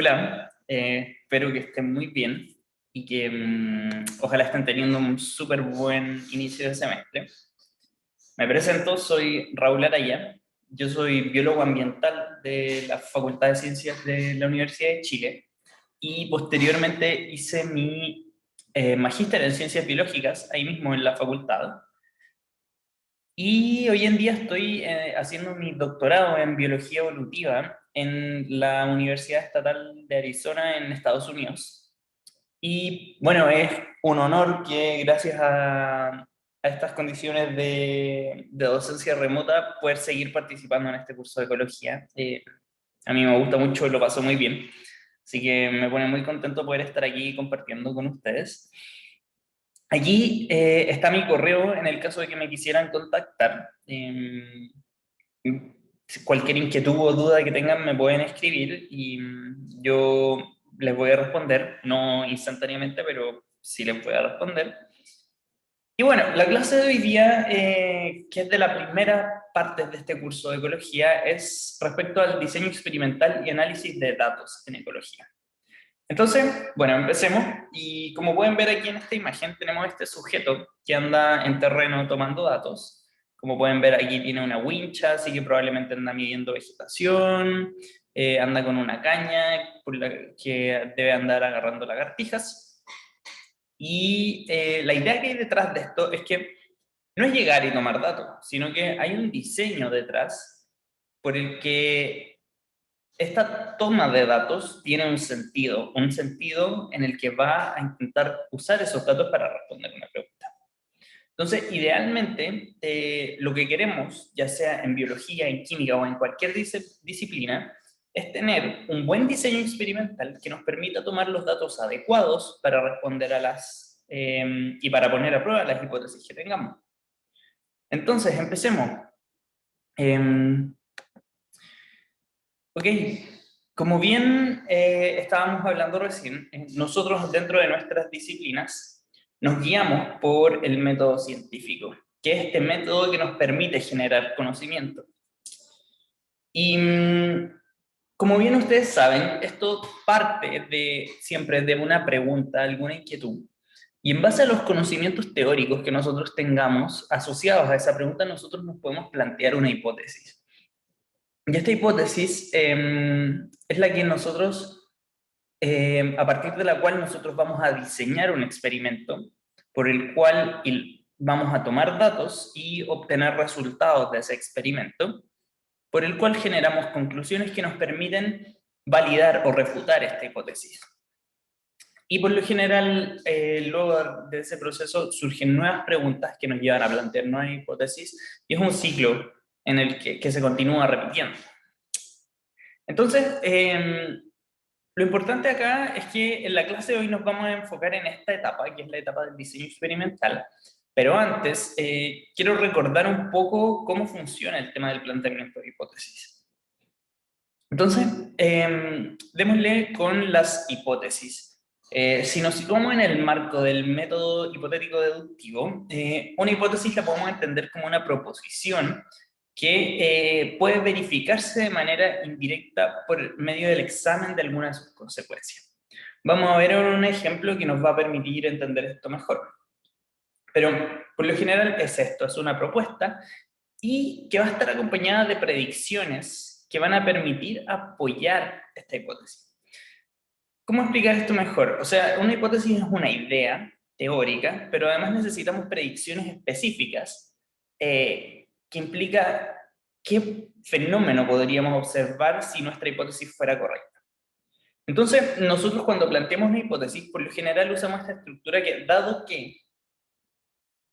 Hola, espero que estén muy bien y que ojalá estén teniendo un súper buen inicio de semestre. Me presento, soy Raúl Araya, yo soy biólogo ambiental de la Facultad de Ciencias de la Universidad de Chile y posteriormente hice mi magíster en Ciencias Biológicas ahí mismo en la facultad. Y hoy en día estoy haciendo mi doctorado en biología evolutiva en la Universidad Estatal de Arizona en Estados Unidos. Y bueno, es un honor que gracias a estas condiciones de docencia remota poder seguir participando en este curso de ecología. A mí me gusta mucho, lo paso muy bien. Así que me pone muy contento poder estar aquí compartiendo con ustedes. Aquí está mi correo en el caso de que me quisieran contactar. Cualquier inquietud o duda que tengan me pueden escribir y yo les voy a responder, no instantáneamente, pero sí les voy a responder. Y bueno, la clase de hoy día, que es de la primera parte de este curso de ecología, es respecto al diseño experimental y análisis de datos en ecología. Entonces, bueno, empecemos. Y como pueden ver aquí en esta imagen, tenemos este sujeto que anda en terreno tomando datos. Como pueden ver, aquí tiene una wincha, así que probablemente anda midiendo vegetación, anda con una caña por la que debe andar agarrando lagartijas. Y la idea que hay detrás de esto es que no es llegar y tomar datos, sino que hay un diseño detrás por el que esta toma de datos tiene un sentido en el que va a intentar usar esos datos para responder una pregunta. Entonces, idealmente, lo que queremos, ya sea en biología, en química o en cualquier disciplina, es tener un buen diseño experimental que nos permita tomar los datos adecuados para responder a y para poner a prueba las hipótesis que tengamos. Entonces, empecemos. Em, Ok, como bien estábamos hablando recién, nosotros dentro de nuestras disciplinas nos guiamos por el método científico, que es este método que nos permite generar conocimiento. Y como bien ustedes saben, esto parte siempre de una pregunta, alguna inquietud. Y en base a los conocimientos teóricos que nosotros tengamos asociados a esa pregunta, nosotros nos podemos plantear una hipótesis. Y esta hipótesis es la que nosotros, a partir de la cual nosotros vamos a diseñar un experimento por el cual vamos a tomar datos y obtener resultados de ese experimento, por el cual generamos conclusiones que nos permiten validar o refutar esta hipótesis. Y por lo general, luego de ese proceso surgen nuevas preguntas que nos llevan a plantear nuevas hipótesis y es un ciclo en el que se continúa repitiendo. Entonces, lo importante acá es que en la clase de hoy nos vamos a enfocar en esta etapa, que es la etapa del diseño experimental, pero antes quiero recordar un poco cómo funciona el tema del planteamiento de hipótesis. Entonces, démosle con las hipótesis. Si nos situamos en el marco del método hipotético deductivo, una hipótesis la podemos entender como una proposición que puede verificarse de manera indirecta por medio del examen de alguna de sus consecuencias. Vamos a ver un ejemplo que nos va a permitir entender esto mejor. Pero por lo general es esto, es una propuesta y que va a estar acompañada de predicciones que van a permitir apoyar esta hipótesis. ¿Cómo explicar esto mejor? O sea, una hipótesis es una idea teórica, pero además necesitamos predicciones específicas que implica qué fenómeno podríamos observar si nuestra hipótesis fuera correcta. Entonces, nosotros cuando planteamos una hipótesis, por lo general usamos esta estructura que, dado que,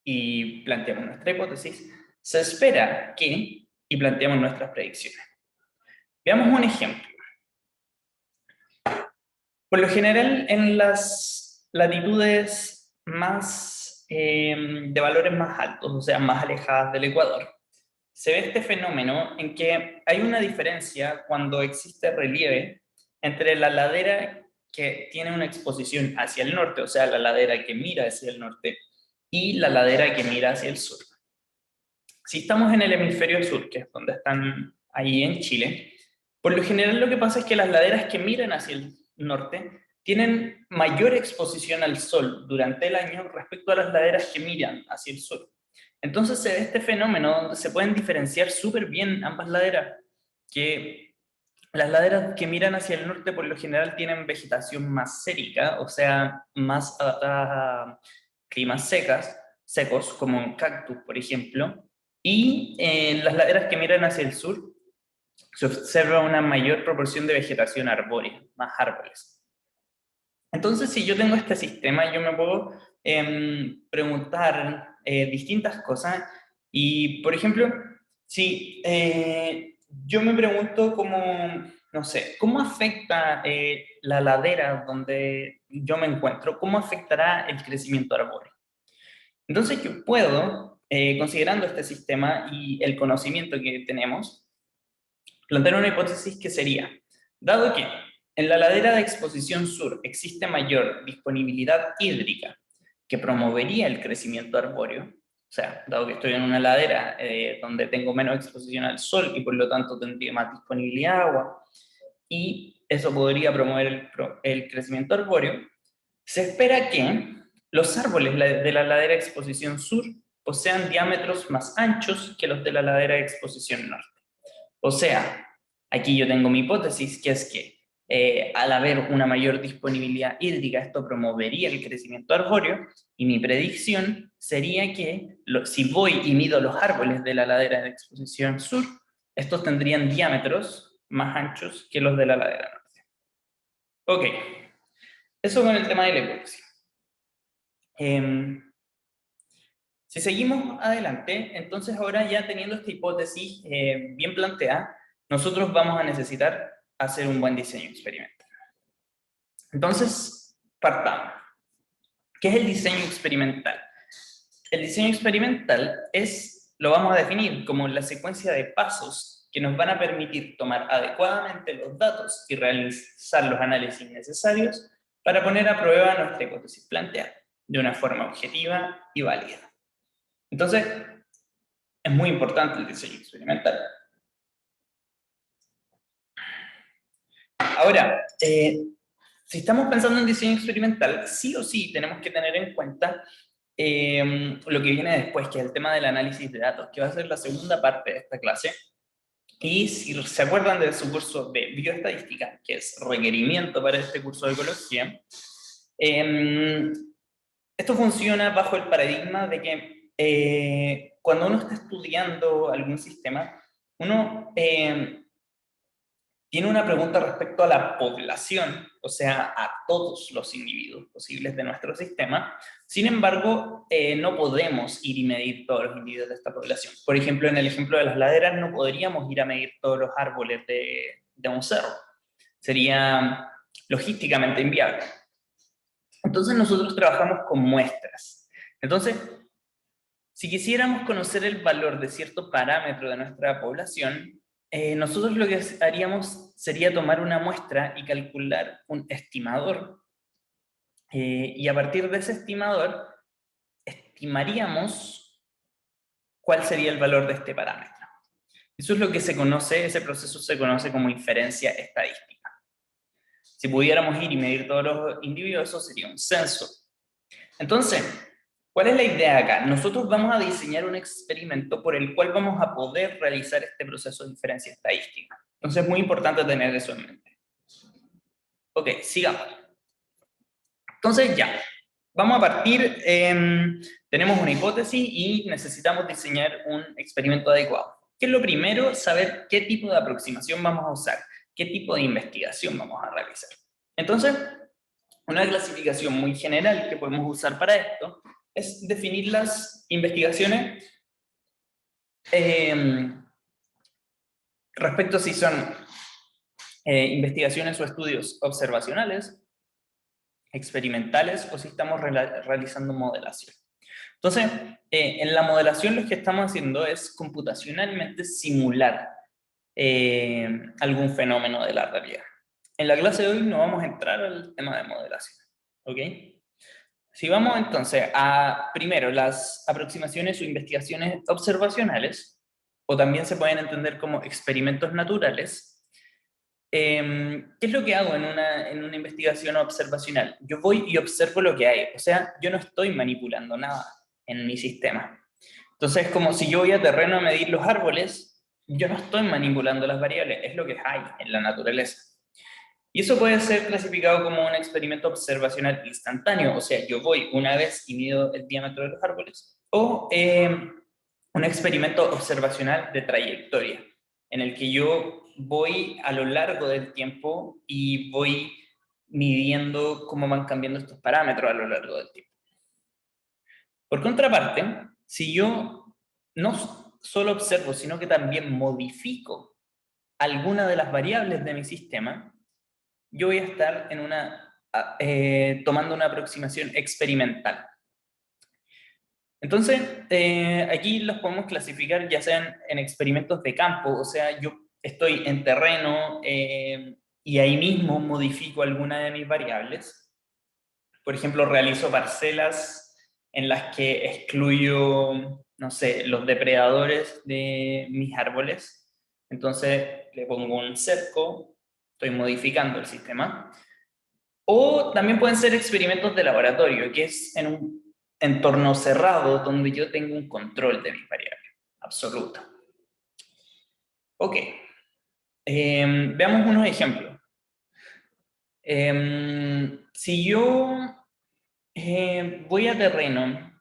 y planteamos nuestra hipótesis, se espera que, y planteamos nuestras predicciones. Veamos un ejemplo. Por lo general, en las latitudes de valores más altos, o sea, más alejadas del Ecuador, se ve este fenómeno en que hay una diferencia cuando existe relieve entre la ladera que tiene una exposición hacia el norte, o sea, la ladera que mira hacia el norte, y la ladera que mira hacia el sur. Si estamos en el hemisferio sur, que es donde están ahí en Chile, Por lo general lo que pasa es que las laderas que miran hacia el norte tienen mayor exposición al sol durante el año respecto a las laderas que miran hacia el sur. Entonces se ve este fenómeno donde se pueden diferenciar súper bien ambas laderas, que las laderas que miran hacia el norte por lo general tienen vegetación más sérica, o sea, más adaptadas a climas secos, como un cactus, por ejemplo, y en las laderas que miran hacia el sur se observa una mayor proporción de vegetación arbórea, más árboles. Entonces, si yo tengo este sistema, yo me puedo preguntar distintas cosas y, por ejemplo, si yo me pregunto cómo, no sé, ¿cómo afecta la ladera donde yo me encuentro? ¿Cómo afectará el crecimiento arbóreo? Entonces, yo puedo, considerando este sistema y el conocimiento que tenemos, plantear una hipótesis que sería, dado que en la ladera de exposición sur existe mayor disponibilidad hídrica que promovería el crecimiento arbóreo, o sea, dado que estoy en una ladera donde tengo menos exposición al sol y por lo tanto tendría más disponibilidad de agua, y eso podría promover el crecimiento arbóreo, se espera que los árboles de la ladera de exposición sur posean diámetros más anchos que los de la ladera de exposición norte. O sea, aquí yo tengo mi hipótesis, que es que al haber una mayor disponibilidad hídrica, esto promovería el crecimiento arbóreo, y mi predicción sería que si voy y mido los árboles de la ladera de exposición sur, estos tendrían diámetros más anchos que los de la ladera norte. Ok, eso con el tema de la hipótesis. Si seguimos adelante, entonces ahora ya teniendo esta hipótesis bien planteada, nosotros vamos a necesitar hacer un buen diseño experimental. Entonces, partamos. ¿Qué es el diseño experimental? El diseño experimental lo vamos a definir como la secuencia de pasos que nos van a permitir tomar adecuadamente los datos y realizar los análisis necesarios para poner a prueba nuestra hipótesis planteada de una forma objetiva y válida. Entonces, es muy importante el diseño experimental. Ahora, si estamos pensando en diseño experimental, sí o sí tenemos que tener en cuenta lo que viene después, que es el tema del análisis de datos, que va a ser la segunda parte de esta clase. Y si se acuerdan de su curso de bioestadística, que es requerimiento para este curso de ecología, esto funciona bajo el paradigma de que cuando uno está estudiando algún sistema, uno tiene una pregunta respecto a la población, o sea, a todos los individuos posibles de nuestro sistema. Sin embargo, no podemos ir y medir todos los individuos de esta población. Por ejemplo, en el ejemplo de las laderas, no podríamos ir a medir todos los árboles de un cerro. Sería logísticamente inviable. Entonces nosotros trabajamos con muestras. Entonces, si quisiéramos conocer el valor de cierto parámetro de nuestra población, nosotros lo que haríamos sería tomar una muestra y calcular un estimador. Y a partir de ese estimador, estimaríamos cuál sería el valor de este parámetro. Eso es lo que se conoce, ese proceso se conoce como inferencia estadística. Si pudiéramos ir y medir todos los individuos, eso sería un censo. Entonces, ¿cuál es la idea acá? Nosotros vamos a diseñar un experimento por el cual vamos a poder realizar este proceso de inferencia estadística. Entonces es muy importante tener eso en mente. Ok, sigamos. Entonces ya, vamos a partir, tenemos una hipótesis y necesitamos diseñar un experimento adecuado. ¿Qué es lo primero? Saber qué tipo de aproximación vamos a usar, qué tipo de investigación vamos a realizar. Entonces, una clasificación muy general que podemos usar para esto es definir las investigaciones respecto a si son investigaciones o estudios observacionales, experimentales o si estamos realizando modelación. Entonces, en la modelación lo que estamos haciendo es computacionalmente simular algún fenómeno de la realidad. En la clase de hoy no vamos a entrar al tema de modelación, ¿ok? Si vamos entonces a, primero, las aproximaciones o investigaciones observacionales, o también se pueden entender como experimentos naturales, ¿qué es lo que hago en una investigación observacional? Yo voy y observo lo que hay, o sea, yo no estoy manipulando nada en mi sistema. Entonces, como si yo voy a terreno a medir los árboles, yo no estoy manipulando las variables, es lo que hay en la naturaleza. Y eso puede ser clasificado como un experimento observacional instantáneo, o sea, yo voy una vez y mido el diámetro de los árboles, o un experimento observacional de trayectoria, en el que yo voy a lo largo del tiempo y voy midiendo cómo van cambiando estos parámetros a lo largo del tiempo. Por contraparte, si yo no solo observo, sino que también modifico alguna de las variables de mi sistema, yo voy a estar tomando una aproximación experimental. Entonces, aquí los podemos clasificar ya sean en experimentos de campo, o sea, yo estoy en terreno y ahí mismo modifico alguna de mis variables. Por ejemplo, realizo parcelas en las que excluyo, no sé, los depredadores de mis árboles. Entonces, le pongo un cerco, estoy modificando el sistema. O también pueden ser experimentos de laboratorio, que es en un entorno cerrado donde yo tengo un control de mis variables, absoluto. Ok, veamos unos ejemplos. Si yo voy a terreno,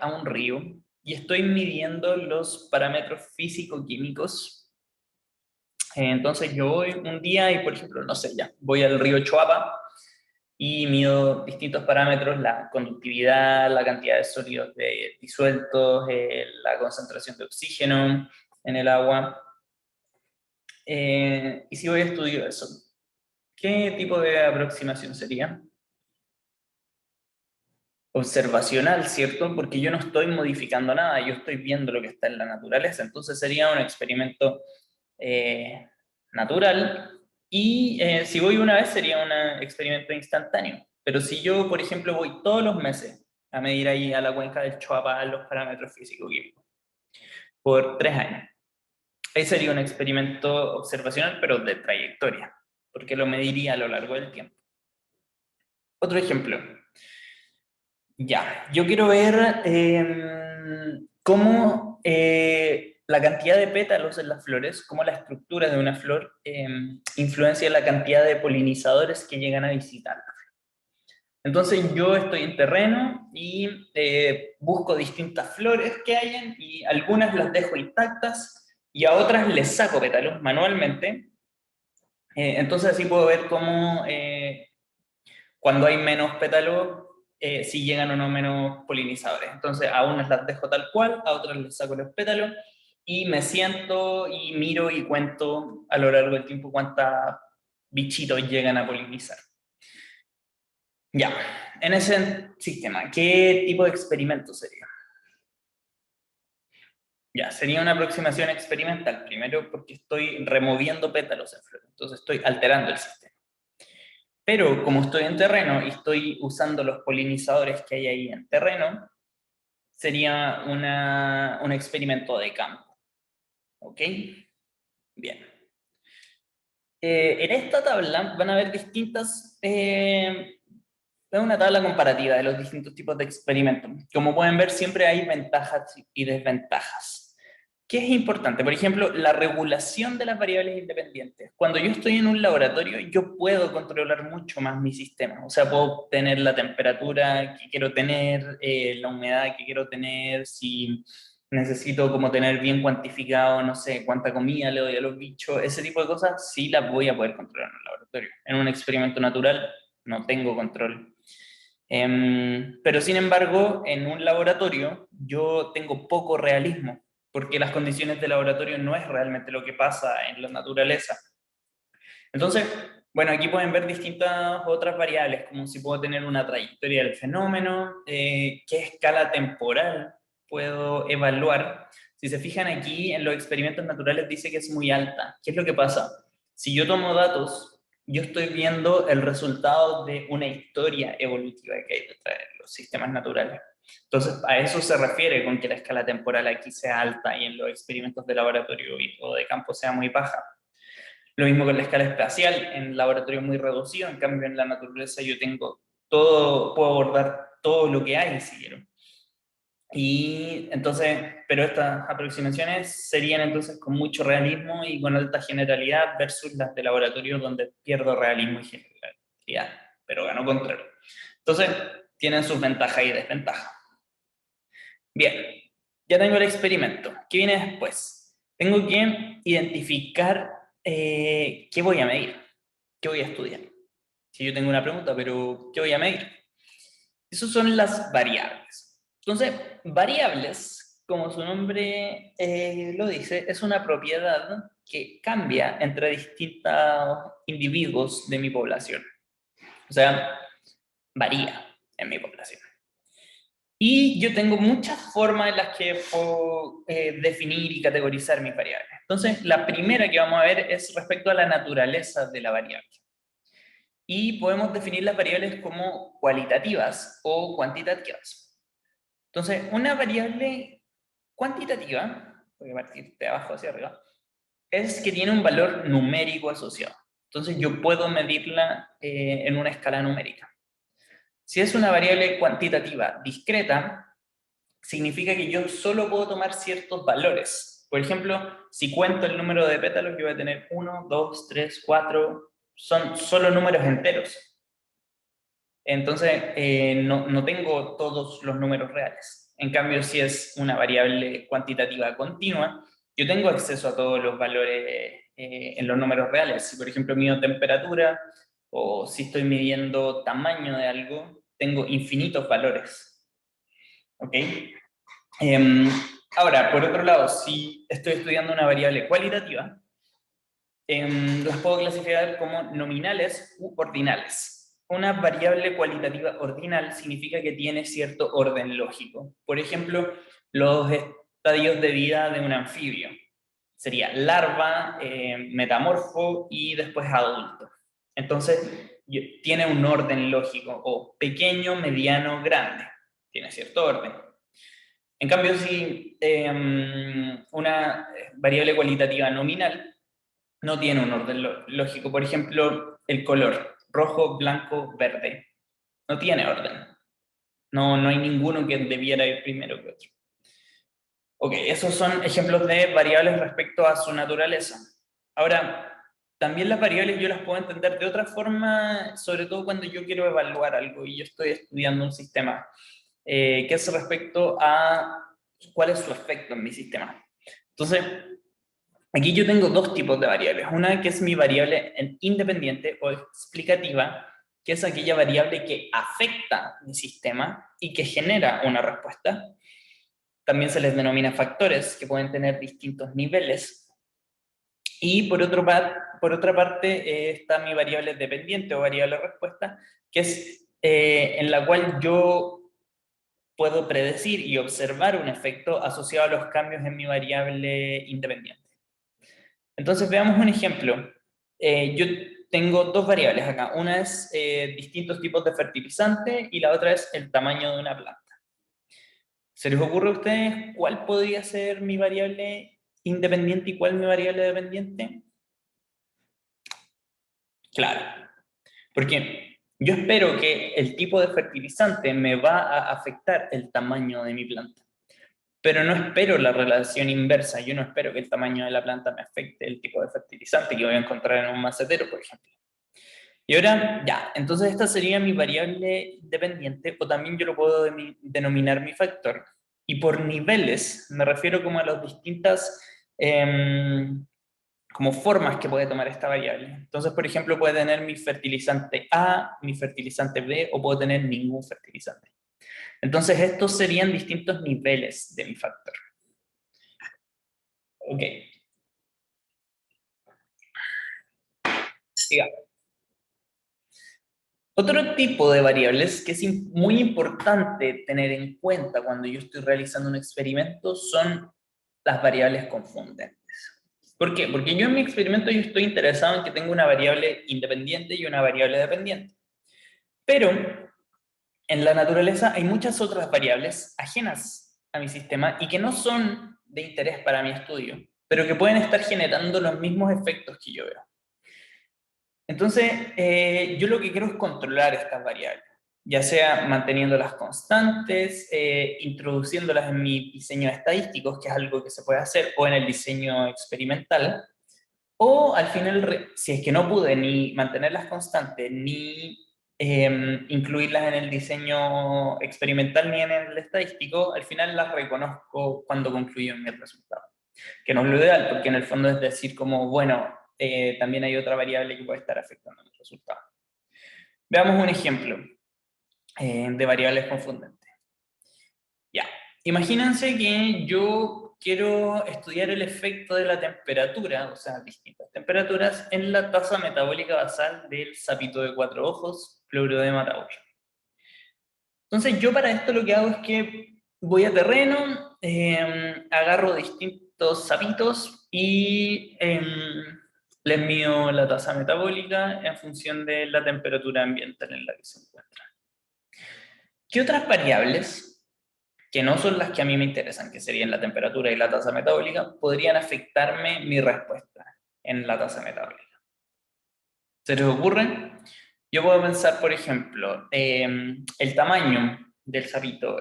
a un río, y estoy midiendo los parámetros físico-químicos, entonces yo voy un día y, por ejemplo, no sé, ya, voy al río Choapa, y mido distintos parámetros, la conductividad, la cantidad de sólidos disueltos, la concentración de oxígeno en el agua. Y si voy a estudiar eso, ¿qué tipo de aproximación sería? Observacional, ¿cierto? Porque yo no estoy modificando nada, yo estoy viendo lo que está en la naturaleza, entonces sería un experimento eh, natural, y si voy una vez sería un experimento instantáneo. Pero si yo, por ejemplo, voy todos los meses a medir ahí a la cuenca del Choapa los parámetros físico-químicos por 3 años, ahí sería un experimento observacional, pero de trayectoria, porque lo mediría a lo largo del tiempo. Otro ejemplo. Ya, yo quiero ver cómo la cantidad de pétalos en las flores, cómo la estructura de una flor influencia la cantidad de polinizadores que llegan a visitar. Entonces yo estoy en terreno y busco distintas flores que hayan, y algunas las dejo intactas y a otras les saco pétalos manualmente. Entonces así puedo ver cómo cuando hay menos pétalos, si llegan o no menos polinizadores. Entonces a unas las dejo tal cual, a otras les saco los pétalos y me siento y miro y cuento a lo largo del tiempo cuántos bichitos llegan a polinizar. Ya, en ese sistema, ¿qué tipo de experimento sería? Ya, sería una aproximación experimental, primero porque estoy removiendo pétalos en flor, entonces estoy alterando el sistema. Pero como estoy en terreno y estoy usando los polinizadores que hay ahí en terreno, sería un experimento de campo. ¿Ok? Bien. En esta tabla van a haber distintas... es una tabla comparativa de los distintos tipos de experimentos. Como pueden ver, siempre hay ventajas y desventajas. ¿Qué es importante? Por ejemplo, la regulación de las variables independientes. Cuando yo estoy en un laboratorio, yo puedo controlar mucho más mi sistema. O sea, puedo tener la temperatura que quiero tener, la humedad que quiero tener, si necesito como tener bien cuantificado, no sé, cuánta comida le doy a los bichos, ese tipo de cosas sí las voy a poder controlar en un laboratorio. En un experimento natural no tengo control. Pero sin embargo, en un laboratorio yo tengo poco realismo, porque las condiciones de laboratorio no es realmente lo que pasa en la naturaleza. Entonces, bueno, aquí pueden ver distintas otras variables, como si puedo tener una trayectoria del fenómeno, qué escala temporal puedo evaluar. Si se fijan aquí, en los experimentos naturales dice que es muy alta. ¿Qué es lo que pasa? Si yo tomo datos, yo estoy viendo el resultado de una historia evolutiva que hay detrás de los sistemas naturales. Entonces, a eso se refiere con que la escala temporal aquí sea alta y en los experimentos de laboratorio o de campo sea muy baja. Lo mismo con la escala espacial, en laboratorio muy reducido, en cambio en la naturaleza yo tengo todo, puedo abordar todo lo que hay si quiero. Y entonces, pero estas aproximaciones serían entonces con mucho realismo y con alta generalidad versus las de laboratorio donde pierdo realismo y generalidad, pero gano control. Entonces, tienen sus ventajas y desventajas. Bien, ya tengo el experimento. ¿Qué viene después? Tengo que identificar qué voy a medir, qué voy a estudiar. Si yo tengo una pregunta, pero ¿qué voy a medir? Esas son las variables. Entonces, variables, como su nombre lo dice, es una propiedad que cambia entre distintos individuos de mi población. O sea, varía en mi población. Y yo tengo muchas formas en las que puedo definir y categorizar mis variables. Entonces, la primera que vamos a ver es respecto a la naturaleza de la variable. Y podemos definir las variables como cualitativas o cuantitativas. Entonces, una variable cuantitativa, voy a partir de abajo hacia arriba, es que tiene un valor numérico asociado. Entonces, yo puedo medirla en una escala numérica. Si es una variable cuantitativa discreta, significa que yo solo puedo tomar ciertos valores. Por ejemplo, si cuento el número de pétalos, yo voy a tener 1, 2, 3, 4, son solo números enteros. Entonces, no tengo todos los números reales. En cambio, si es una variable cuantitativa continua, yo tengo acceso a todos los valores en los números reales. Si, por ejemplo, mido temperatura o si estoy midiendo tamaño de algo, tengo infinitos valores. ¿Ok? Ahora, por otro lado, si estoy estudiando una variable cualitativa, las puedo clasificar como nominales u ordinales. Una variable cualitativa ordinal significa que tiene cierto orden lógico. Por ejemplo, los estadios de vida de un anfibio. Sería larva, metamorfo y después adulto. Entonces, tiene un orden lógico, o pequeño, mediano, grande. Tiene cierto orden. En cambio, si una variable cualitativa nominal no tiene un orden lógico. Por ejemplo, el color, rojo, blanco, verde. No tiene orden. No hay ninguno que debiera ir primero que otro. Ok, esos son ejemplos de variables respecto a su naturaleza. Ahora, también las variables yo las puedo entender de otra forma, sobre todo cuando yo quiero evaluar algo y yo estoy estudiando un sistema, que es respecto a cuál es su efecto en mi sistema. Entonces, aquí yo tengo dos tipos de variables. Una que es mi variable independiente o explicativa, que es aquella variable que afecta mi sistema y que genera una respuesta. También se les denomina factores, que pueden tener distintos niveles. Y por otra parte está mi variable dependiente o variable respuesta, que es en la cual yo puedo predecir y observar un efecto asociado a los cambios en mi variable independiente. Entonces veamos un ejemplo. Yo tengo dos variables acá. Una es distintos tipos de fertilizante y la otra es el tamaño de una planta. ¿Se les ocurre a ustedes cuál podría ser mi variable independiente y cuál mi variable dependiente? Claro, porque yo espero que el tipo de fertilizante me va a afectar el tamaño de mi planta. Pero no espero la relación inversa. Yo no espero que el tamaño de la planta me afecte el tipo de fertilizante que voy a encontrar en un macetero, por ejemplo. Y ahora, ya, entonces esta sería mi variable dependiente, o también yo lo puedo denominar mi factor. Y por niveles, me refiero como a las distintas como formas que puede tomar esta variable. Entonces, por ejemplo, puede tener mi fertilizante A, mi fertilizante B, o puedo tener ningún fertilizante. Entonces, estos serían distintos niveles de mi factor. Ok. Siga. Otro tipo de variables que es muy importante tener en cuenta cuando yo estoy realizando un experimento son las variables confundentes. ¿Por qué? Porque yo en mi experimento yo estoy interesado en que tenga una variable independiente y una variable dependiente. Pero en la naturaleza hay muchas otras variables ajenas a mi sistema y que no son de interés para mi estudio, pero que pueden estar generando los mismos efectos que yo veo. Entonces, yo lo que quiero es controlar estas variables, ya sea manteniéndolas constantes, introduciéndolas en mi diseño estadístico, que es algo que se puede hacer, o en el diseño experimental, o al final, si es que no pude ni mantenerlas constantes, ni incluirlas en el diseño experimental ni en el estadístico, al final las reconozco cuando concluyo en mi resultado. Que no es lo ideal, porque en el fondo es decir como, bueno, también hay otra variable que puede estar afectando el resultado. Veamos un ejemplo de variables confundentes. Ya, imagínense que yo quiero estudiar el efecto de la temperatura, o sea, distintas temperaturas, en la tasa metabólica basal del sapito de 4 ojos, Pleurodema tauri. Entonces yo para esto lo que hago es que voy a terreno, agarro distintos sapitos y les mido la tasa metabólica en función de la temperatura ambiental en la que se encuentra. ¿Qué otras variables, que no son las que a mí me interesan, que serían la temperatura y la tasa metabólica, podrían afectarme mi respuesta en la tasa metabólica? ¿Se les ocurre? Yo puedo pensar, por ejemplo, el tamaño del sapito,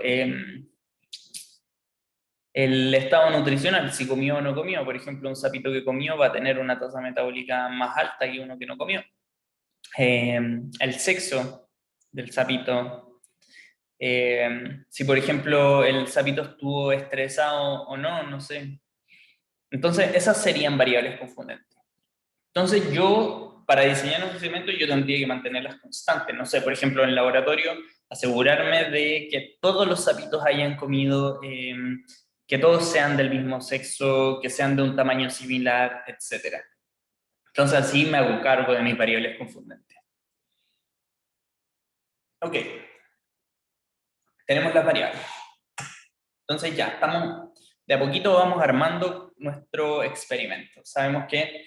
el estado nutricional, si comió o no comió. Por ejemplo, un sapito que comió va a tener una tasa metabólica más alta que uno que no comió. El sexo del sapito. Si, por ejemplo, el sapito estuvo estresado o no, no sé. Entonces, esas serían variables confundentes. Entonces, yo, para diseñar un experimento, yo tendría que mantenerlas constantes. No sé, por ejemplo, en el laboratorio, asegurarme de que todos los sapitos hayan comido, que todos sean del mismo sexo, que sean de un tamaño similar, etc. Entonces, así me hago cargo de mis variables confundentes. Ok, tenemos las variables. Entonces ya, estamos, de a poquito vamos armando nuestro experimento. Sabemos que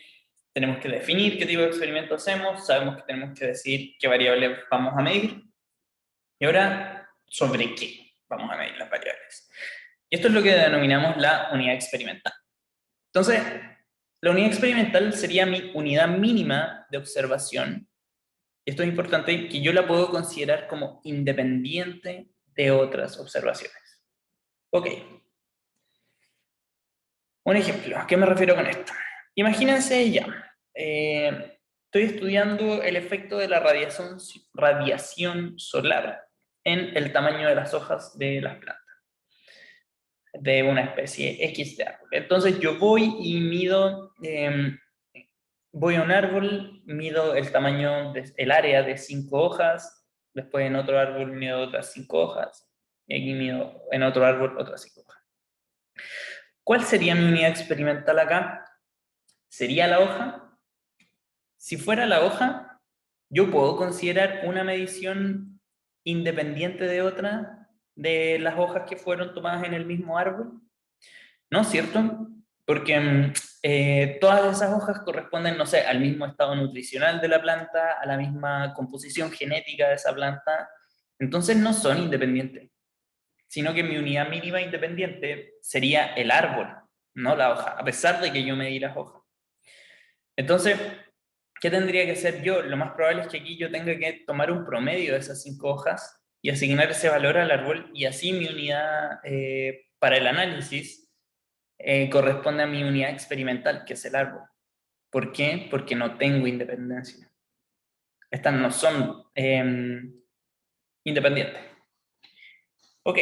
tenemos que definir qué tipo de experimento hacemos, sabemos que tenemos que decir qué variables vamos a medir, y ahora, ¿sobre qué vamos a medir las variables? Y esto es lo que denominamos la unidad experimental. Entonces, la unidad experimental sería mi unidad mínima de observación. Esto es importante, que yo la puedo considerar como independiente de otras observaciones. Ok. Un ejemplo, ¿a qué me refiero con esto? Imagínense ya, estoy estudiando el efecto de la radiación solar en el tamaño de las hojas de las plantas, de una especie X de árbol. Entonces yo voy y mido, voy a un árbol, mido el tamaño del área de 5 hojas, después en otro árbol mido otras 5 hojas, y aquí mido en otro árbol otras 5 hojas. ¿Cuál sería mi unidad experimental acá? ¿Sería la hoja? Si fuera la hoja, yo puedo considerar una medición independiente de otra de las hojas que fueron tomadas en el mismo árbol. ¿No es cierto? Porque todas esas hojas corresponden, no sé, al mismo estado nutricional de la planta, a la misma composición genética de esa planta. Entonces no son independientes, sino que mi unidad mínima independiente sería el árbol, no la hoja, a pesar de que yo medí las hojas. Entonces, ¿qué tendría que hacer yo? Lo más probable es que aquí yo tenga que tomar un promedio de esas 5 hojas y asignar ese valor al árbol, y así mi unidad para el análisis corresponde a mi unidad experimental, que es el árbol. ¿Por qué? Porque no tengo independencia. Estas no son independientes. Ok.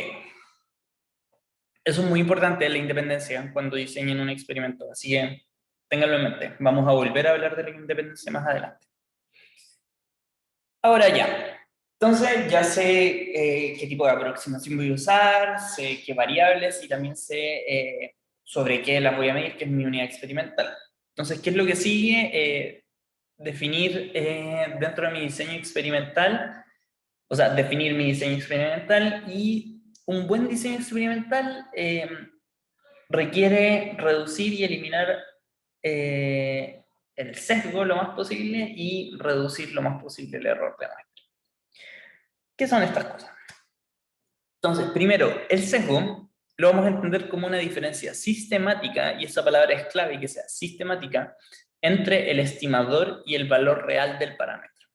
Eso es muy importante, la independencia, cuando diseñen un experimento. Así que ténganlo en mente. Vamos a volver a hablar de la independencia más adelante. Ahora ya. Entonces ya sé qué tipo de aproximación voy a usar, sé qué variables y también sé sobre qué las voy a medir, que es mi unidad experimental. Entonces, ¿qué es lo que sigue? Definir dentro de mi diseño experimental, o sea, definir mi diseño experimental, y un buen diseño experimental requiere reducir y eliminar el sesgo lo más posible y reducir lo más posible el error de muestra. ¿Qué son estas cosas? Entonces, primero, el sesgo lo vamos a entender como una diferencia sistemática, y esa palabra es clave, que sea sistemática, entre el estimador y el valor real del parámetro.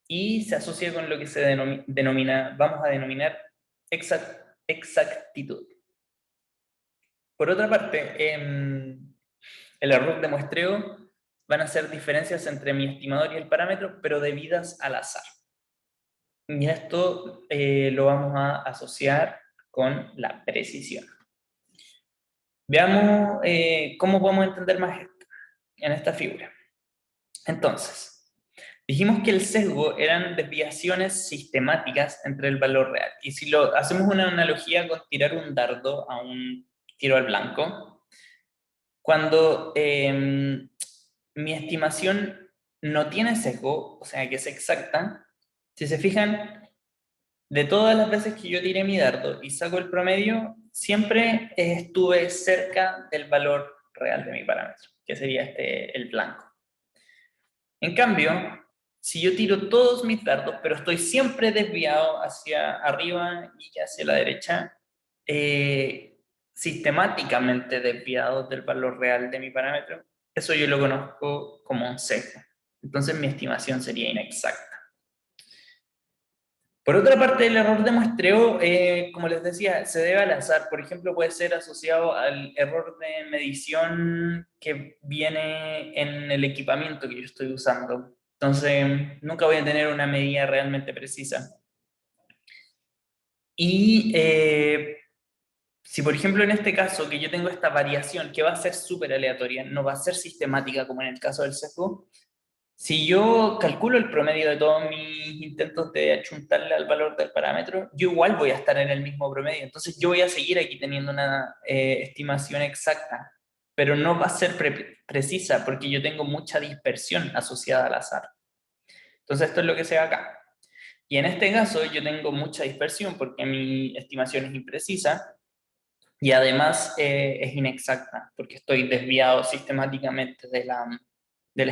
Y se asocia con lo que se denomina, vamos a denominar exactitud. Por otra parte, el error de muestreo van a ser diferencias entre mi estimador y el parámetro, pero debidas al azar. Y esto lo vamos a asociar con la precisión. Veamos cómo podemos entender más esto en esta figura. Entonces, dijimos que el sesgo eran desviaciones sistemáticas entre el valor real. Y si lo hacemos una analogía con tirar un dardo a un tiro al blanco, cuando mi estimación no tiene sesgo, o sea que es exacta, si se fijan, de todas las veces que yo tiré mi dardo y saco el promedio, siempre estuve cerca del valor real de mi parámetro, que sería el blanco. En cambio, si yo tiro todos mis dardos, pero estoy siempre desviado hacia arriba y hacia la derecha, sistemáticamente desviado del valor real de mi parámetro, eso yo lo conozco como un sesgo. Entonces mi estimación sería inexacta. Por otra parte, el error de muestreo, como les decía, se debe al azar. Por ejemplo, puede ser asociado al error de medición que viene en el equipamiento que yo estoy usando. Entonces, nunca voy a tener una medida realmente precisa. Y si, por ejemplo, en este caso, que yo tengo esta variación que va a ser súper aleatoria, no va a ser sistemática como en el caso del sesgo, si yo calculo el promedio de todos mis intentos de achuntarle al valor del parámetro, yo igual voy a estar en el mismo promedio. Entonces yo voy a seguir aquí teniendo una estimación exacta, pero no va a ser precisa porque yo tengo mucha dispersión asociada al azar. Entonces esto es lo que se ve acá. Y en este caso yo tengo mucha dispersión porque mi estimación es imprecisa y además es inexacta porque estoy desviado sistemáticamente de la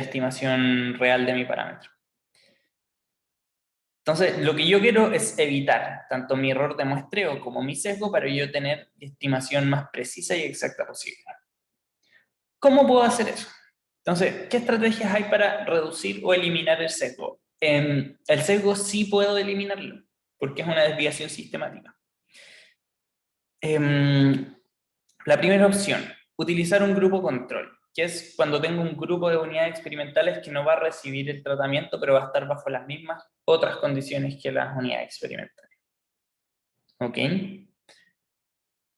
estimación real de mi parámetro. Entonces, lo que yo quiero es evitar tanto mi error de muestreo como mi sesgo para yo tener estimación más precisa y exacta posible. ¿Cómo puedo hacer eso? Entonces, ¿qué estrategias hay para reducir o eliminar el sesgo? El sesgo sí puedo eliminarlo, porque es una desviación sistemática. La primera opción, utilizar un grupo control, que es cuando tengo un grupo de unidades experimentales que no va a recibir el tratamiento, pero va a estar bajo las mismas otras condiciones que las unidades experimentales. ¿Ok?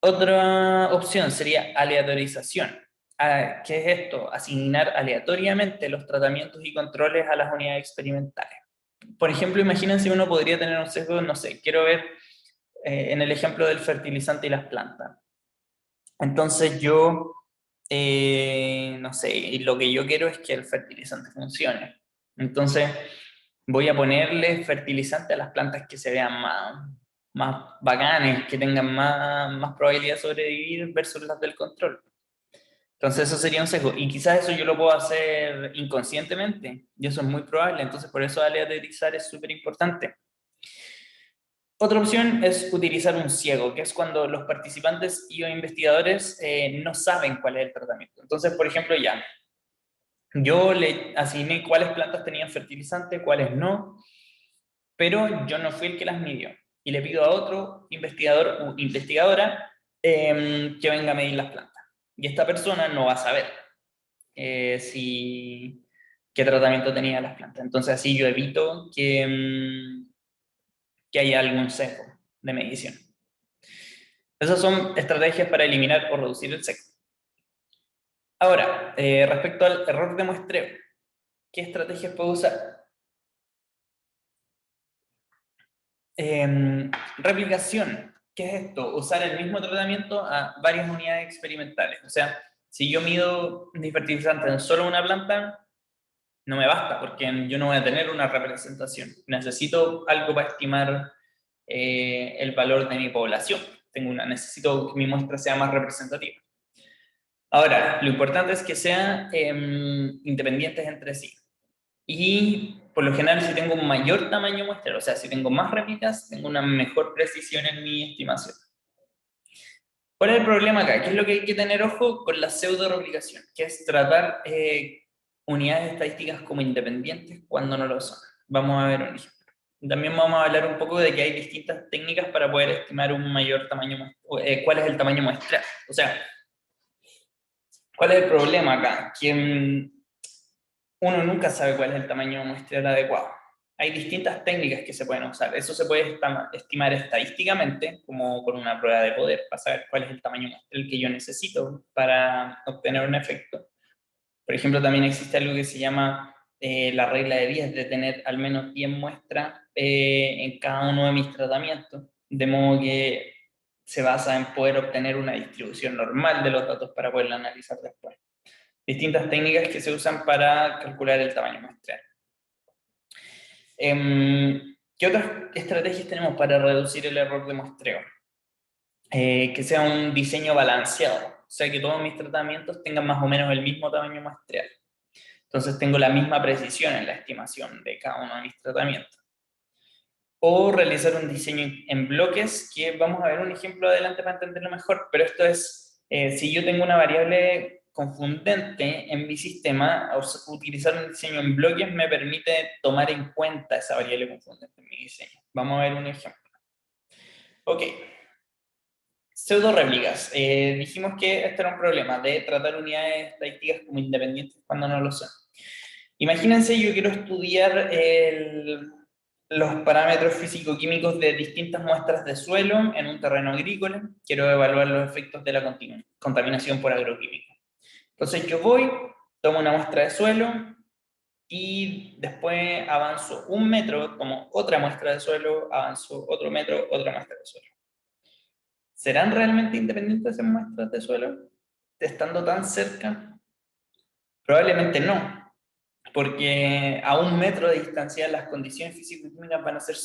Otra opción sería aleatorización. ¿Qué es esto? Asignar aleatoriamente los tratamientos y controles a las unidades experimentales. Por ejemplo, imagínense uno podría tener un sesgo, no sé, quiero ver en el ejemplo del fertilizante y las plantas. Entonces yo, no sé, y lo que yo quiero es que el fertilizante funcione. Entonces voy a ponerle fertilizante a las plantas que se vean más bacanes, que tengan más probabilidad de sobrevivir versus las del control. Entonces eso sería un sesgo. Y quizás eso yo lo puedo hacer inconscientemente, y eso es muy probable. Entonces por eso aleatorizar es súper importante. Otra opción es utilizar un ciego, que es cuando los participantes y los investigadores no saben cuál es el tratamiento. Entonces, por ejemplo, ya, yo le asigné cuáles plantas tenían fertilizante, cuáles no, pero yo no fui el que las midió. Y le pido a otro investigador o investigadora que venga a medir las plantas. Y esta persona no va a saber qué tratamiento tenía las plantas. Entonces así yo evito que haya algún sesgo de medición. Esas son estrategias para eliminar o reducir el sesgo. Ahora, respecto al error de muestreo, ¿qué estrategias puedo usar? Replicación. ¿Qué es esto? Usar el mismo tratamiento a varias unidades experimentales. O sea, si yo mido mi fertilizante en solo una planta, no me basta, porque yo no voy a tener una representación. Necesito algo para estimar el valor de mi población. Necesito que mi muestra sea más representativa. Ahora, lo importante es que sean independientes entre sí. Y por lo general, si tengo un mayor tamaño muestral, o sea, si tengo más réplicas, tengo una mejor precisión en mi estimación. ¿Cuál es el problema acá? ¿Qué es lo que hay que tener ojo con la pseudo-replicación? Que es tratar unidades estadísticas como independientes cuando no lo son. Vamos a ver un ejemplo. También vamos a hablar un poco de que hay distintas técnicas para poder estimar un mayor tamaño, cuál es el tamaño muestral. O sea, ¿cuál es el problema acá? Que uno nunca sabe cuál es el tamaño muestral adecuado. Hay distintas técnicas que se pueden usar. Eso se puede estimar estadísticamente, como con una prueba de poder, para saber cuál es el tamaño muestral que yo necesito para obtener un efecto. Por ejemplo, también existe algo que se llama la regla de 10, de tener al menos 10 muestras en cada uno de mis tratamientos, de modo que se basa en poder obtener una distribución normal de los datos para poderla analizar después. Distintas técnicas que se usan para calcular el tamaño muestral. ¿Qué otras estrategias tenemos para reducir el error de muestreo? Que sea un diseño balanceado, o sea que todos mis tratamientos tengan más o menos el mismo tamaño muestreal. Entonces tengo la misma precisión en la estimación de cada uno de mis tratamientos. O realizar un diseño en bloques, que vamos a ver un ejemplo adelante para entenderlo mejor, pero esto es, si yo tengo una variable confundente en mi sistema, utilizar un diseño en bloques me permite tomar en cuenta esa variable confundente en mi diseño. Vamos a ver un ejemplo. Ok. Pseudo réplicas. Dijimos que este era un problema de tratar unidades estadísticas como independientes cuando no lo son. Imagínense, yo quiero estudiar los parámetros físico-químicos de distintas muestras de suelo en un terreno agrícola. Quiero evaluar los efectos de la contaminación por agroquímicos. Entonces yo voy, tomo una muestra de suelo y después avanzo un metro, tomo otra muestra de suelo, avanzo otro metro, otra muestra de suelo. ¿Serán realmente independientes esas muestras de suelo? Estando tan cerca, probablemente no, porque a un metro de distancia las condiciones físico-químicas van a ser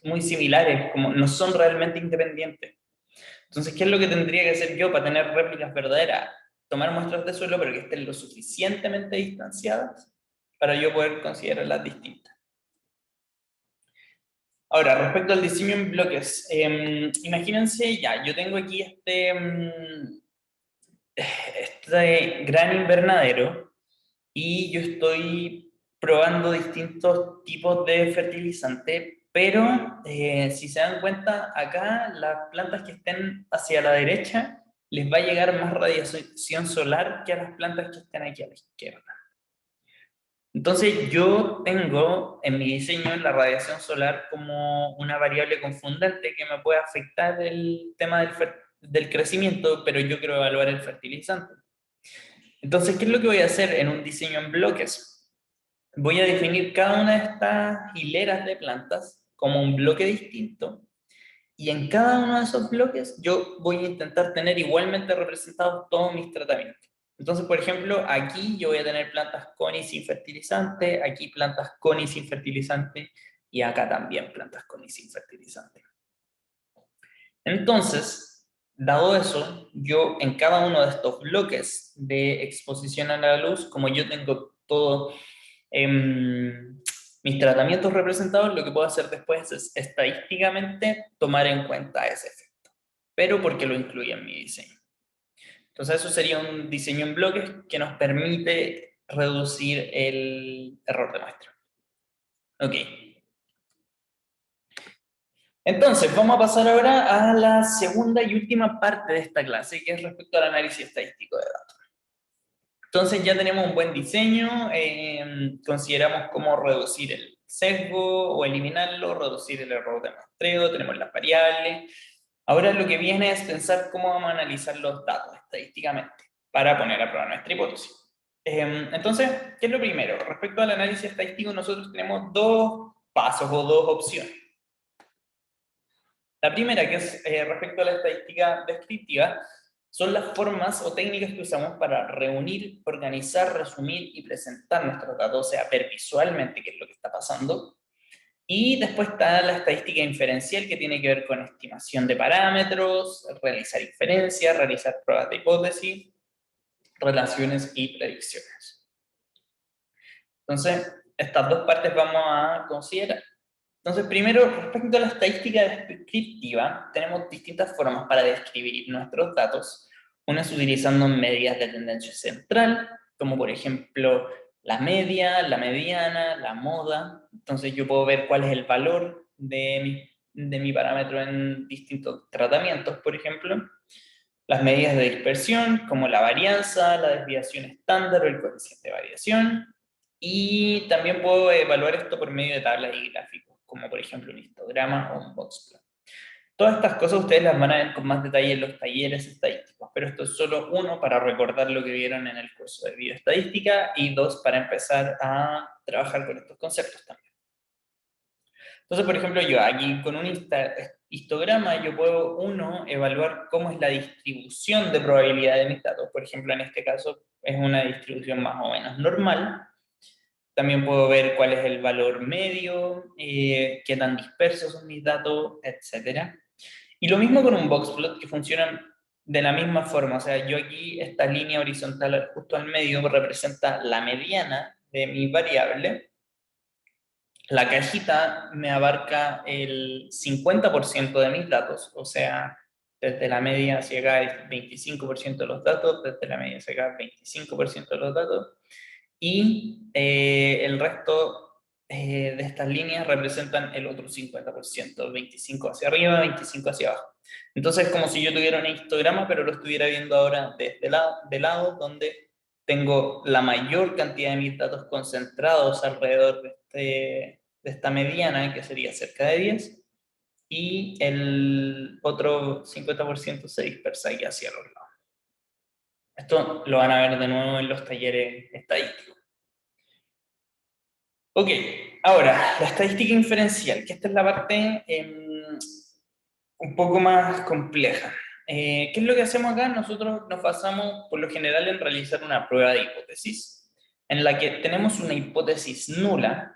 muy similares, como no son realmente independientes. Entonces, ¿qué es lo que tendría que hacer yo para tener réplicas verdaderas? Tomar muestras de suelo, pero que estén lo suficientemente distanciadas para yo poder considerarlas distintas. Ahora, respecto al diseño en bloques, imagínense ya, yo tengo aquí este gran invernadero y yo estoy probando distintos tipos de fertilizante, pero si se dan cuenta, acá las plantas que estén hacia la derecha les va a llegar más radiación solar que a las plantas que estén aquí a la izquierda. Entonces yo tengo en mi diseño la radiación solar como una variable confundente que me puede afectar el tema del crecimiento, pero yo quiero evaluar el fertilizante. Entonces, ¿qué es lo que voy a hacer en un diseño en bloques? Voy a definir cada una de estas hileras de plantas como un bloque distinto y en cada uno de esos bloques yo voy a intentar tener igualmente representados todos mis tratamientos. Entonces, por ejemplo, aquí yo voy a tener plantas con y sin fertilizante, aquí plantas con y sin fertilizante y acá también plantas con y sin fertilizante. Entonces, dado eso, yo en cada uno de estos bloques de exposición a la luz, como yo tengo todo mis tratamientos representados, lo que puedo hacer después es estadísticamente tomar en cuenta ese efecto, pero porque lo incluye en mi diseño. Entonces eso sería un diseño en bloques que nos permite reducir el error de muestra. Ok. Entonces, vamos a pasar ahora a la segunda y última parte de esta clase, que es respecto al análisis estadístico de datos. Entonces ya tenemos un buen diseño, consideramos cómo reducir el sesgo o eliminarlo, reducir el error de muestreo, tenemos las variables. Ahora lo que viene es pensar cómo vamos a analizar los datos estadísticamente para poner a prueba nuestra hipótesis. Entonces, ¿qué es lo primero? Respecto al análisis estadístico, nosotros tenemos dos pasos o dos opciones. La primera, que es respecto a la estadística descriptiva, son las formas o técnicas que usamos para reunir, organizar, resumir y presentar nuestros datos, o sea, ver visualmente qué es lo que está pasando. Y después está la estadística inferencial, que tiene que ver con estimación de parámetros, realizar inferencias, realizar pruebas de hipótesis, relaciones y predicciones. Entonces, estas dos partes vamos a considerar. Entonces, primero, respecto a la estadística descriptiva, tenemos distintas formas para describir nuestros datos. Una es utilizando medidas de tendencia central, como por ejemplo la media, la mediana, la moda. Entonces yo puedo ver cuál es el valor de mi parámetro en distintos tratamientos, por ejemplo. Las medidas de dispersión, como la varianza, la desviación estándar o el coeficiente de variación. Y también puedo evaluar esto por medio de tablas y gráficos, como por ejemplo un histograma o un boxplot. Todas estas cosas ustedes las van a ver con más detalle en los talleres estadísticos, pero esto es solo uno para recordar lo que vieron en el curso de bioestadística y dos para empezar a trabajar con estos conceptos también. Entonces, por ejemplo, yo aquí con un histograma yo puedo, uno, evaluar cómo es la distribución de probabilidad de mis datos. Por ejemplo, en este caso es una distribución más o menos normal. También puedo ver cuál es el valor medio, qué tan dispersos son mis datos, etc. Y lo mismo con un boxplot, que funcionan de la misma forma. O sea, yo aquí, esta línea horizontal justo al medio representa la mediana de mi variable. La cajita me abarca el 50% de mis datos, o sea, desde la media hacia acá es 25% de los datos, desde la media hacia acá 25% de los datos, y el resto de estas líneas representan el otro 50%, 25 hacia arriba, 25 hacia abajo. Entonces es como si yo tuviera un histograma, pero lo estuviera viendo ahora desde de lado, donde tengo la mayor cantidad de mis datos concentrados alrededor de esta mediana, que sería cerca de 10, y el otro 50% se dispersa aquí hacia los lados. Esto lo van a ver de nuevo en los talleres estadísticos. Ok, ahora, la estadística inferencial, que esta es la parte un poco más compleja. ¿Qué es lo que hacemos acá? Nosotros nos basamos por lo general en realizar una prueba de hipótesis, en la que tenemos una hipótesis nula,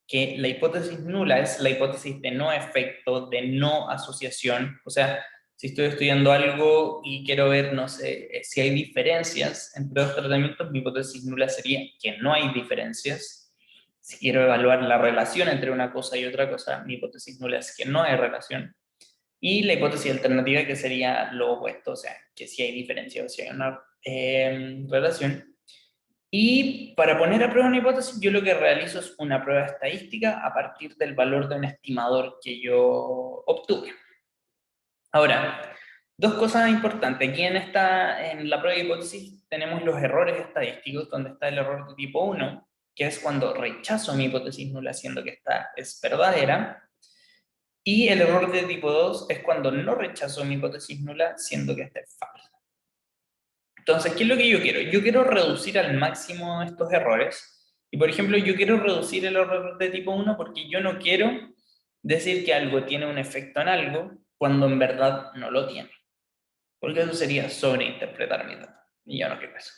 que la hipótesis nula es la hipótesis de no efecto, de no asociación. O sea, si estoy estudiando algo y quiero ver, no sé, si hay diferencias entre dos tratamientos, mi hipótesis nula sería que no hay diferencias. Si quiero evaluar la relación entre una cosa y otra cosa, mi hipótesis nula es que no hay relación. Y la hipótesis alternativa, que sería lo opuesto, o sea, que si hay diferencia o si hay una relación. Y para poner a prueba una hipótesis, yo lo que realizo es una prueba estadística a partir del valor de un estimador que yo obtuve. Ahora, dos cosas importantes. Aquí en la prueba de hipótesis tenemos los errores estadísticos, donde está el error de tipo 1, que es cuando rechazo mi hipótesis nula siendo que esta es verdadera. Y el error de tipo 2 es cuando no rechazo mi hipótesis nula siendo que esta es falsa. Entonces, ¿qué es lo que yo quiero? Yo quiero reducir al máximo estos errores. Y por ejemplo, yo quiero reducir el error de tipo 1 porque yo no quiero decir que algo tiene un efecto en algo cuando en verdad no lo tiene. Porque eso sería sobreinterpretar mi datos. Y yo no quiero eso.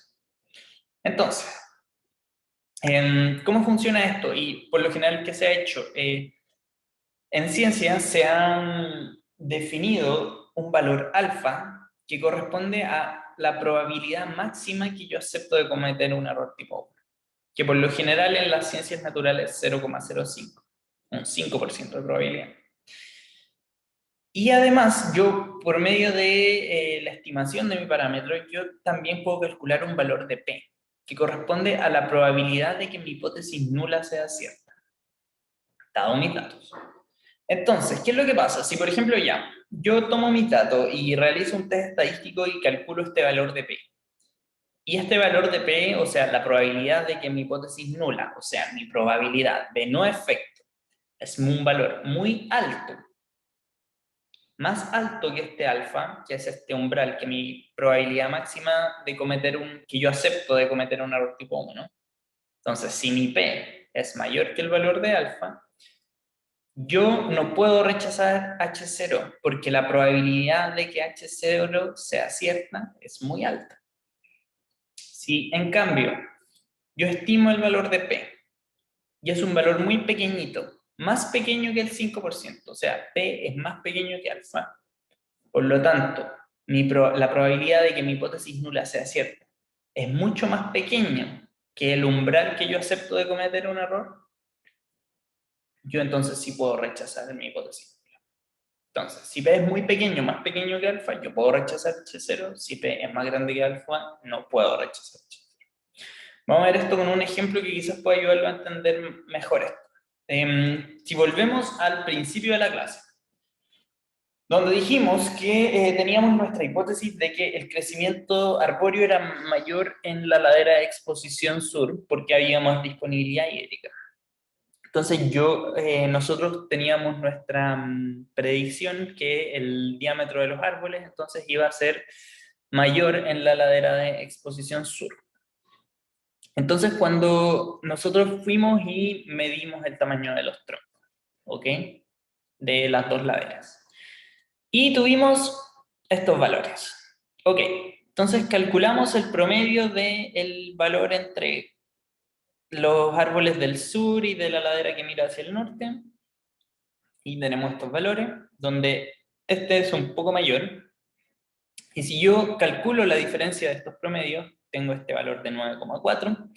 Entonces, ¿cómo funciona esto? Y por lo general, ¿qué se ha hecho? En ciencia se han definido un valor alfa que corresponde a la probabilidad máxima que yo acepto de cometer un error tipo 1, que por lo general en las ciencias naturales es 0,05, un 5% de probabilidad. Y además, yo, por medio de la estimación de mi parámetro, yo también puedo calcular un valor de P, que corresponde a la probabilidad de que mi hipótesis nula sea cierta, dados mis datos. Entonces, ¿qué es lo que pasa? Si, por ejemplo, ya, yo tomo mis datos y realizo un test estadístico y calculo este valor de P. Y este valor de P, o sea, la probabilidad de que mi hipótesis nula, o sea, mi probabilidad de no efecto, es un valor muy alto, más alto que este alfa, que es este umbral, que mi probabilidad máxima de cometer que yo acepto de cometer un error tipo 1. Entonces, si mi P es mayor que el valor de alfa, yo no puedo rechazar H0 porque la probabilidad de que H0 sea cierta es muy alta. Si en cambio yo estimo el valor de P y es un valor muy pequeñito, más pequeño que el 5%, o sea, P es más pequeño que alfa, por lo tanto, la probabilidad de que mi hipótesis nula sea cierta es mucho más pequeña que el umbral que yo acepto de cometer un error. yo entonces sí puedo rechazar mi hipótesis. Entonces, si P es muy pequeño, más pequeño que alfa, yo puedo rechazar H0. Si P es más grande que alfa, no puedo rechazar H0. Vamos a ver esto con un ejemplo que quizás pueda ayudarlo a entender mejor esto. Si volvemos al principio de la clase, donde dijimos que teníamos nuestra hipótesis de que el crecimiento arbóreo era mayor en la ladera de exposición sur, porque había más disponibilidad hídrica. Entonces nosotros teníamos nuestra predicción que el diámetro de los árboles entonces iba a ser mayor en la ladera de exposición sur. Entonces cuando nosotros fuimos y medimos el tamaño de los troncos, ¿ok? De las dos laderas. Y tuvimos estos valores. Ok, entonces calculamos el promedio del valor entre los árboles del sur y de la ladera que mira hacia el norte. Y tenemos estos valores, donde este es un poco mayor. Y si yo calculo la diferencia de estos promedios, tengo este valor de 9,4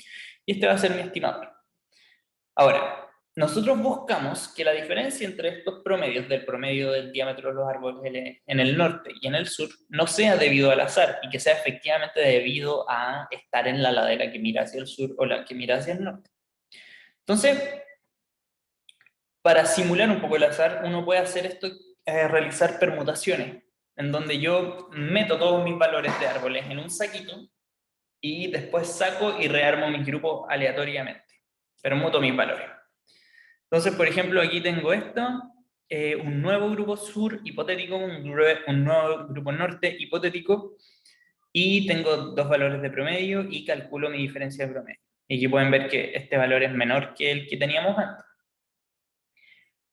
y este va a ser mi estimador. Ahora, nosotros buscamos que la diferencia entre estos promedios, del promedio del diámetro de los árboles en el norte y en el sur, no sea debido al azar y que sea efectivamente debido a estar en la ladera que mira hacia el sur o la que mira hacia el norte. Entonces, para simular un poco el azar, uno puede hacer esto, realizar permutaciones, en donde yo meto todos mis valores de árboles en un saquito y después saco y rearmo mis grupos aleatoriamente. Permuto mis valores. Entonces, por ejemplo, aquí tengo esto, un nuevo grupo sur hipotético, un nuevo grupo norte hipotético, y tengo dos valores de promedio y calculo mi diferencia de promedio. Y aquí pueden ver que este valor es menor que el que teníamos antes.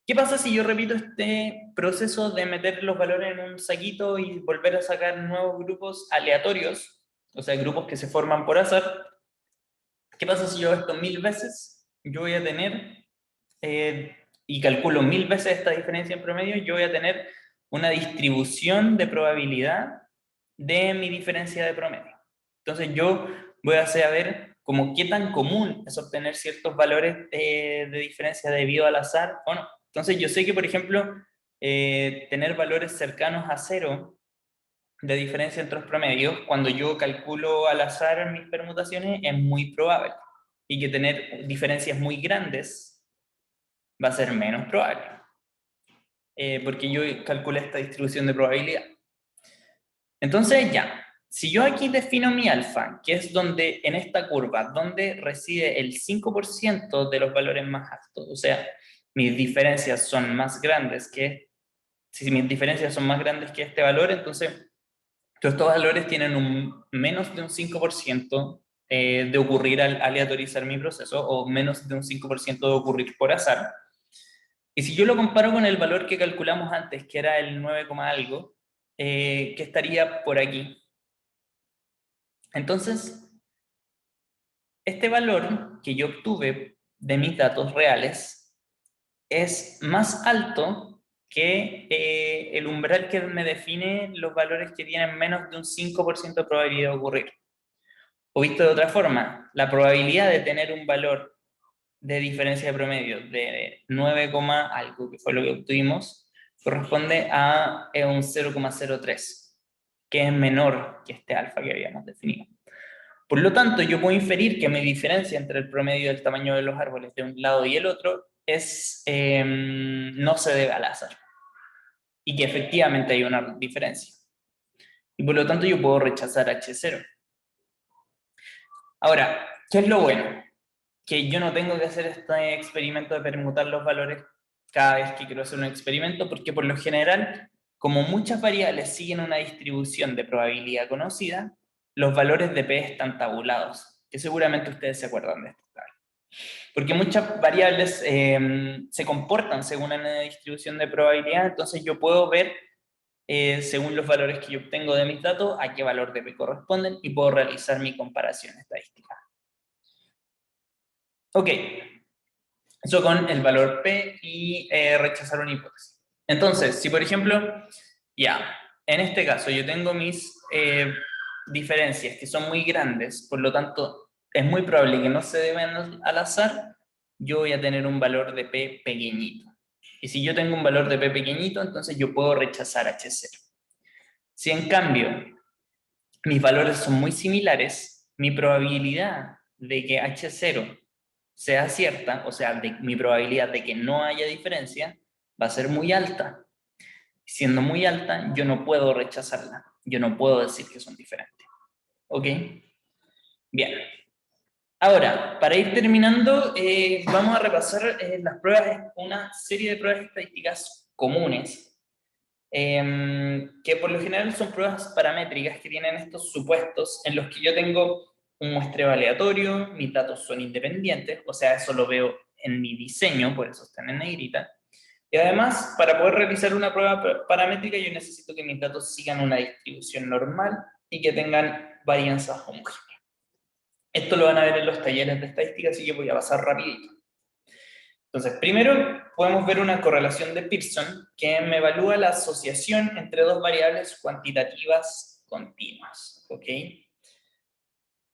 ¿Qué pasa si yo repito este proceso de meter los valores en un saquito y volver a sacar nuevos grupos aleatorios, o sea, grupos que se forman por azar? ¿Qué pasa si yo hago esto 1000 veces? Yo voy a tener, y calculo 1000 veces esta diferencia en promedio, yo voy a tener una distribución de probabilidad de mi diferencia de promedio. Entonces yo voy a saber como qué tan común es obtener ciertos valores de diferencia debido al azar o no. Entonces yo sé que, por ejemplo, tener valores cercanos a cero de diferencia entre los promedios, cuando yo calculo al azar mis permutaciones, es muy probable. Y que tener diferencias muy grandes va a ser menos probable. Porque yo calculé esta distribución de probabilidad. Entonces ya, si yo aquí defino mi alfa, que es donde en esta curva, donde reside el 5% de los valores más altos, o sea, mis diferencias son más grandes que, si mis diferencias son más grandes que este valor, entonces todos estos valores tienen menos de un 5% de ocurrir al aleatorizar mi proceso, o menos de un 5% de ocurrir por azar. Y si yo lo comparo con el valor que calculamos antes, que era el 9, algo, que estaría por aquí. Entonces, este valor que yo obtuve de mis datos reales es más alto que el umbral que me define los valores que tienen menos de un 5% de probabilidad de ocurrir. O visto de otra forma, la probabilidad de tener un valor de diferencia de promedio de 9, algo, que fue lo que obtuvimos, corresponde a un 0,03, que es menor que este alfa que habíamos definido. Por lo tanto, yo puedo inferir que mi diferencia entre el promedio del tamaño de los árboles de un lado y el otro no se debe al azar. Y que efectivamente hay una diferencia. Y por lo tanto yo puedo rechazar H0. Ahora, ¿qué es lo bueno? Que yo no tengo que hacer este experimento de permutar los valores cada vez que quiero hacer un experimento, porque por lo general, como muchas variables siguen una distribución de probabilidad conocida, los valores de P están tabulados, que seguramente ustedes se acuerdan de esto. Porque muchas variables se comportan según una distribución de probabilidad, entonces yo puedo ver, según los valores que yo obtengo de mis datos, a qué valor de P corresponden y puedo realizar mi comparación estadística. Ok, eso con el valor P y rechazar una hipótesis. Entonces, si por ejemplo, ya, en este caso yo tengo mis diferencias que son muy grandes, por lo tanto es muy probable que no se deban al azar, yo voy a tener un valor de P pequeñito. Y si yo tengo un valor de P pequeñito, entonces yo puedo rechazar H0. Si en cambio mis valores son muy similares, mi probabilidad de que H0 sea cierta, o sea, mi probabilidad de que no haya diferencia, va a ser muy alta. Siendo muy alta, yo no puedo rechazarla. Yo no puedo decir que son diferentes. ¿Ok? Bien. Ahora, para ir terminando, vamos a repasar las pruebas, una serie de pruebas estadísticas comunes, que por lo general son pruebas paramétricas que tienen estos supuestos en los que yo tengo un muestreo aleatorio, mis datos son independientes, o sea, eso lo veo en mi diseño, por eso están en negrita. Y además, para poder realizar una prueba paramétrica, yo necesito que mis datos sigan una distribución normal y que tengan varianzas homogéneas. Esto lo van a ver en los talleres de estadística, así que voy a pasar rapidito. Entonces, primero podemos ver una correlación de Pearson que me evalúa la asociación entre dos variables cuantitativas continuas. ¿Ok?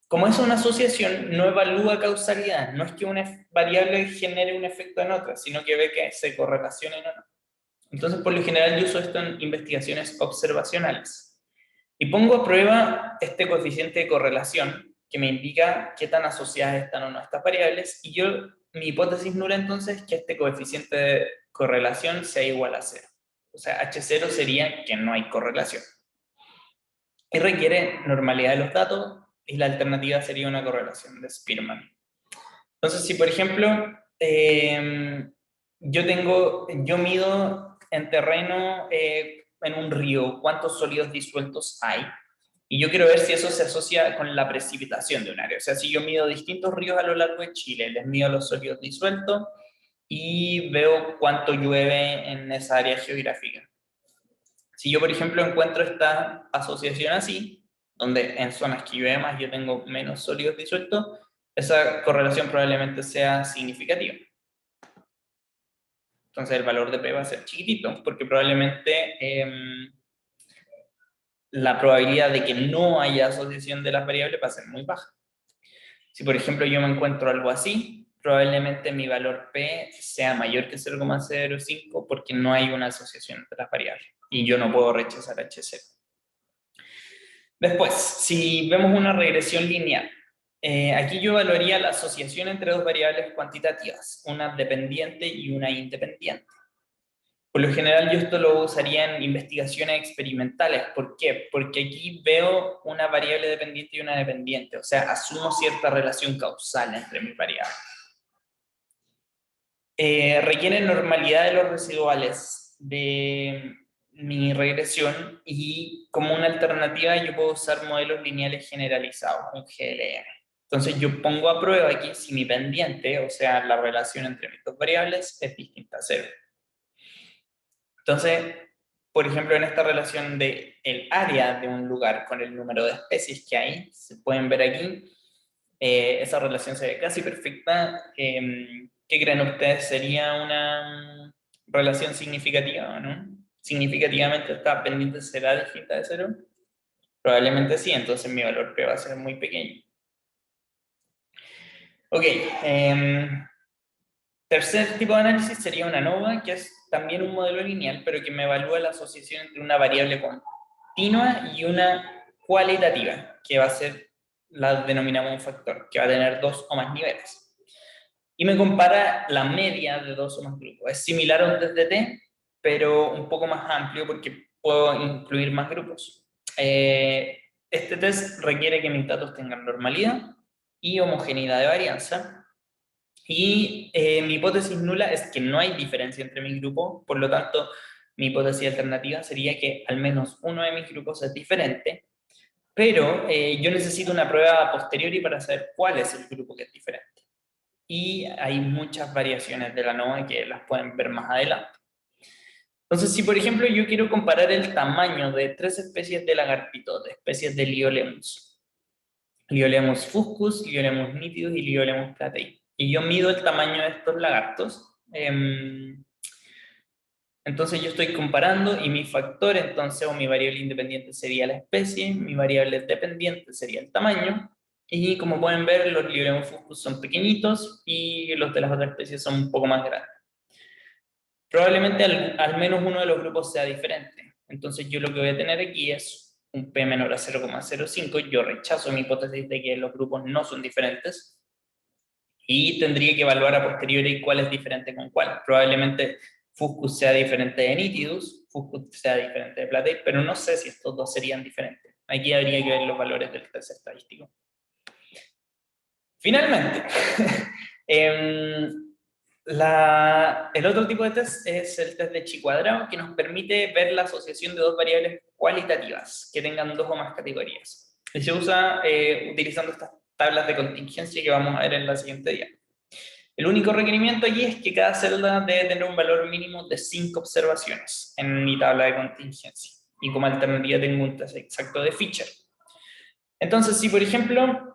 Como es una asociación, no evalúa causalidad, no es que una variable genere un efecto en otra, sino que ve que se correlacionen o no. Entonces, por lo general, yo uso esto en investigaciones observacionales. Y pongo a prueba este coeficiente de correlación, que me indica qué tan asociadas están o no estas variables, y mi hipótesis nula entonces es que este coeficiente de correlación sea igual a 0. O sea, H0 sería que no hay correlación. Y requiere normalidad de los datos, y la alternativa sería una correlación de Spearman. Entonces, si por ejemplo, yo mido en terreno, en un río, cuántos sólidos disueltos hay, y yo quiero ver si eso se asocia con la precipitación de un área. O sea, si yo mido distintos ríos a lo largo de Chile, les mido los sólidos disueltos y veo cuánto llueve en esa área geográfica. Si yo, por ejemplo, encuentro esta asociación así, donde en zonas que llueve más yo tengo menos sólidos disueltos, esa correlación probablemente sea significativa. Entonces el valor de P va a ser chiquitito, porque probablemente la probabilidad de que no haya asociación de las variables va a ser muy baja. Si por ejemplo yo me encuentro algo así, probablemente mi valor P sea mayor que 0,05 porque no hay una asociación entre las variables y yo no puedo rechazar H0. Después, si vemos una regresión lineal, aquí yo evaluaría la asociación entre dos variables cuantitativas, una dependiente y una independiente. Por lo general yo esto lo usaría en investigaciones experimentales. ¿Por qué? Porque aquí veo una variable dependiente y una dependiente, o sea, asumo cierta relación causal entre mis variables. Requiere normalidad de los residuales de mi regresión y como una alternativa yo puedo usar modelos lineales generalizados, un GLM. Entonces yo pongo a prueba aquí si mi pendiente, o sea, la relación entre mis dos variables, es distinta a 0. Entonces, por ejemplo, en esta relación de el área de un lugar con el número de especies que hay, se pueden ver aquí, esa relación se ve casi perfecta. ¿Qué creen ustedes? ¿Sería una relación significativa o no? ¿Significativamente esta pendiente será distinta de 0? Probablemente sí, entonces mi valor P va a ser muy pequeño. Ok, tercer tipo de análisis sería una ANOVA, que es también un modelo lineal, pero que me evalúa la asociación entre una variable continua y una cualitativa, que va a ser, la denominamos un factor, que va a tener dos o más niveles. Y me compara la media de dos o más grupos. Es similar a un test de T, pero un poco más amplio porque puedo incluir más grupos. Este test requiere que mis datos tengan normalidad y homogeneidad de varianza. Y mi hipótesis nula es que no hay diferencia entre mis grupos, por lo tanto, mi hipótesis alternativa sería que al menos uno de mis grupos es diferente, pero yo necesito una prueba a posteriori para saber cuál es el grupo que es diferente. Y hay muchas variaciones de la ANOVA que las pueden ver más adelante. Entonces, si por ejemplo yo quiero comparar el tamaño de 3 especies de lagartitos, de especies de Liolemus fuscus, Liolemus nitidus y Liolemus platei, y yo mido el tamaño de estos lagartos, entonces yo estoy comparando y mi factor entonces, o mi variable independiente sería la especie, mi variable dependiente sería el tamaño, Y como pueden ver, los Libreum fuscus son pequeñitos y los de las otras especies son un poco más grandes. Probablemente al menos uno de los grupos sea diferente. Entonces yo lo que voy a tener aquí es un P menor a 0,05. Yo rechazo mi hipótesis de que los grupos no son diferentes y tendría que evaluar a posteriori cuál es diferente con cuál. Probablemente Fuscus sea diferente de Nitidus, Fuscus sea diferente de Platei, pero no sé si estos dos serían diferentes. Aquí habría que ver los valores del test estadístico. Finalmente, el otro tipo de test es el test de Chi cuadrado, que nos permite ver la asociación de dos variables cualitativas que tengan dos o más categorías. Y se usa utilizando estas tablas de contingencia que vamos a ver en la siguiente diapositiva. El único requerimiento allí es que cada celda debe tener un valor mínimo de 5 observaciones en mi tabla de contingencia. Y como alternativa tengo un test exacto de Fisher. Entonces, si por ejemplo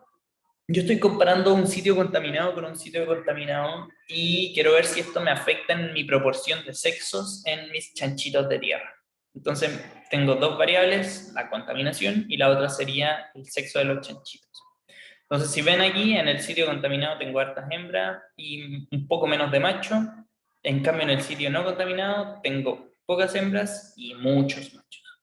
yo estoy comparando un sitio contaminado con un sitio contaminado y quiero ver si esto me afecta en mi proporción de sexos en mis chanchitos de tierra. Entonces, tengo dos variables, la contaminación y la otra sería el sexo de los chanchitos. Entonces, si ven aquí, en el sitio contaminado tengo hartas hembras y un poco menos de macho. En cambio, en el sitio no contaminado tengo pocas hembras y muchos machos.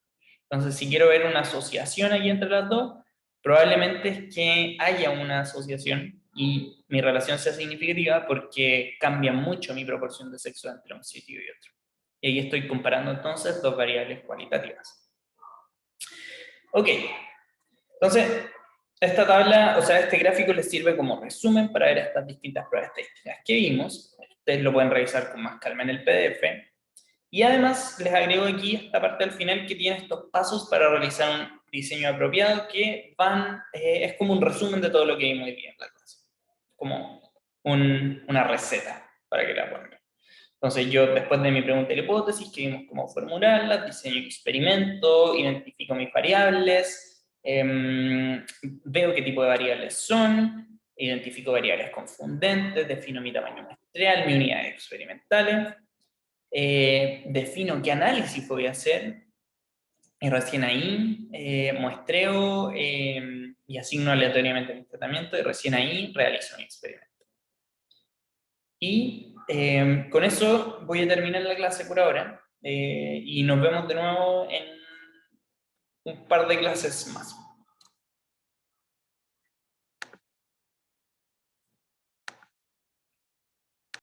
Entonces, si quiero ver una asociación aquí entre las dos, probablemente es que haya una asociación y mi relación sea significativa porque cambia mucho mi proporción de sexo entre un sitio y otro. Y ahí estoy comparando entonces dos variables cualitativas. Ok, entonces esta tabla, o sea, este gráfico les sirve como resumen para ver estas distintas pruebas estadísticas que vimos. Ustedes lo pueden revisar con más calma en el PDF. Y además les agrego aquí esta parte al final que tiene estos pasos para realizar un diseño apropiado que es como un resumen de todo lo que vimos hoy día en la clase. Como una receta para que la puedan ver. Entonces yo después de mi pregunta y la hipótesis, que vimos cómo formularla, diseño un experimento, identifico mis variables, veo qué tipo de variables son, identifico variables confundentes, defino mi tamaño muestreal, mi unidades experimentales, defino qué análisis voy a hacer y recién ahí muestreo y asigno aleatoriamente mi tratamiento y recién ahí realizo mi experimento. Y con eso voy a terminar la clase por ahora y nos vemos de nuevo en un par de clases más.